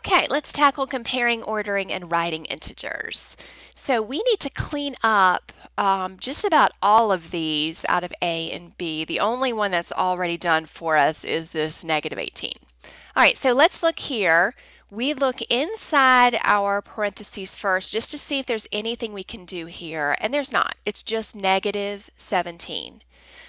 Okay, let's tackle comparing, ordering, and writing integers. So we need to clean up just about all of these out of A and B. The only one that's already done for us is this -18. All right, so let's look here. We look inside our parentheses first just to see if there's anything we can do here, and there's not. It's just -17.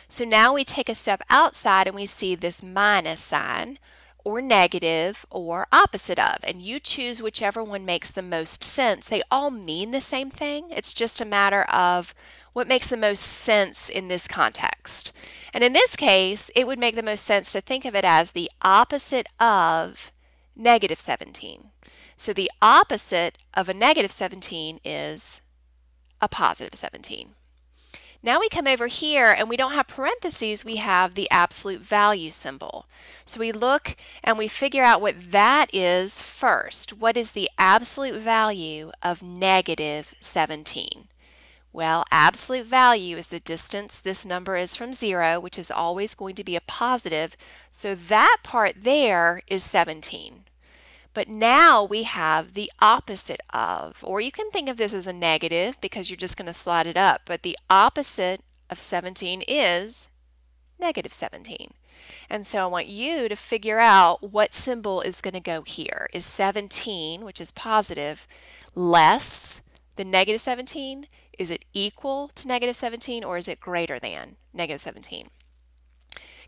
So now we take a step outside and we see this minus sign, or negative, or opposite of, and you choose whichever one makes the most sense. They all mean the same thing. It's just a matter of what makes the most sense in this context. And in this case, it would make the most sense to think of it as the opposite of -17. So the opposite of a -17 is a +17. Now we come over here and we don't have parentheses, we have the absolute value symbol. So we look and we figure out what that is first. What is the absolute value of -17? Well, absolute value is the distance this number is from 0, which is always going to be a positive. So that part there is 17. But now we have the opposite of, or you can think of this as a negative because you're just going to slide it up, but the opposite of 17 is -17. And so I want you to figure out what symbol is going to go here. Is 17, which is positive, less than -17? Is it equal to -17, or is it greater than -17?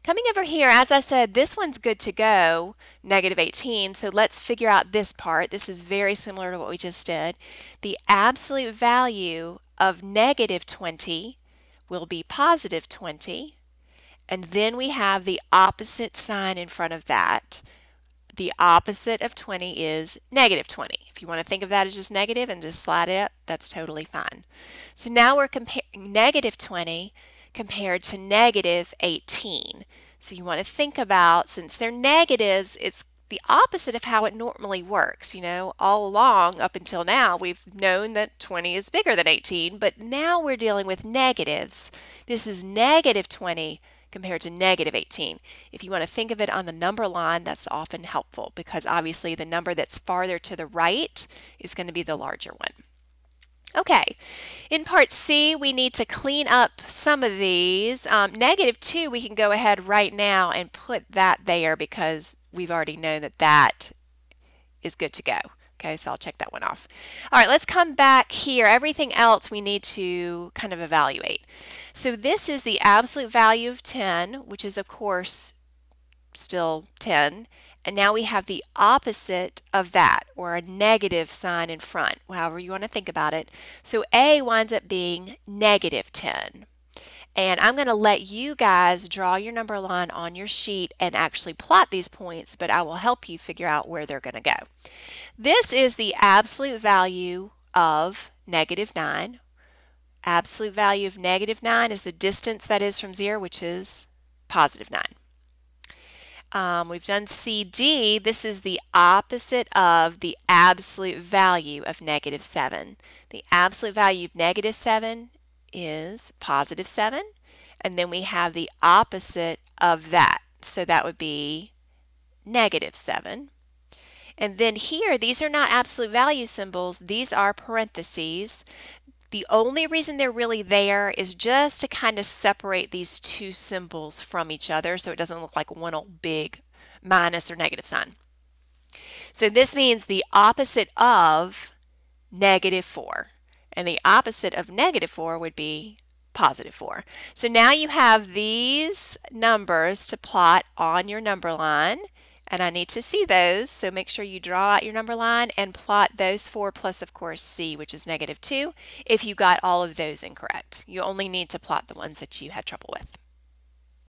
Coming over here, as I said, this one's good to go, -18, so let's figure out this part. This is very similar to what we just did. The absolute value of -20 will be +20, and then we have the opposite sign in front of that. The opposite of 20 is -20. If you want to think of that as just negative and just slide it up, that's totally fine. So now we're comparing -20 compared to -18. So you want to think about, since they're negatives, it's the opposite of how it normally works. You know, all along up until now, we've known that 20 is bigger than 18, but now we're dealing with negatives. This is -20 compared to -18. If you want to think of it on the number line, that's often helpful because obviously the number that's farther to the right is going to be the larger one. Okay, in part C, we need to clean up some of these. -2, we can go ahead right now and put that there because we've already known that that is good to go. Okay, so I'll check that one off. All right, let's come back here. Everything else we need to kind of evaluate. So this is the absolute value of 10, which is of course still 10. And now we have the opposite of that, or a negative sign in front, however you want to think about it. So A winds up being -10. And I'm going to let you guys draw your number line on your sheet and actually plot these points, but I will help you figure out where they're going to go. This is the absolute value of -9. Absolute value of -9 is the distance that is from 0, which is +9. We've done CD. This is the opposite of the absolute value of -7. The absolute value of -7 is +7, and then we have the opposite of that. So that would be -7. And then here, these are not absolute value symbols. These are parentheses. The only reason they're really there is just to kind of separate these two symbols from each other so it doesn't look like one old big minus or negative sign. So this means the opposite of -4. And the opposite of -4 would be +4. So now you have these numbers to plot on your number line. And I need to see those, so make sure you draw out your number line and plot those four plus, of course, C, which is -2, if you got all of those incorrect. You only need to plot the ones that you had trouble with.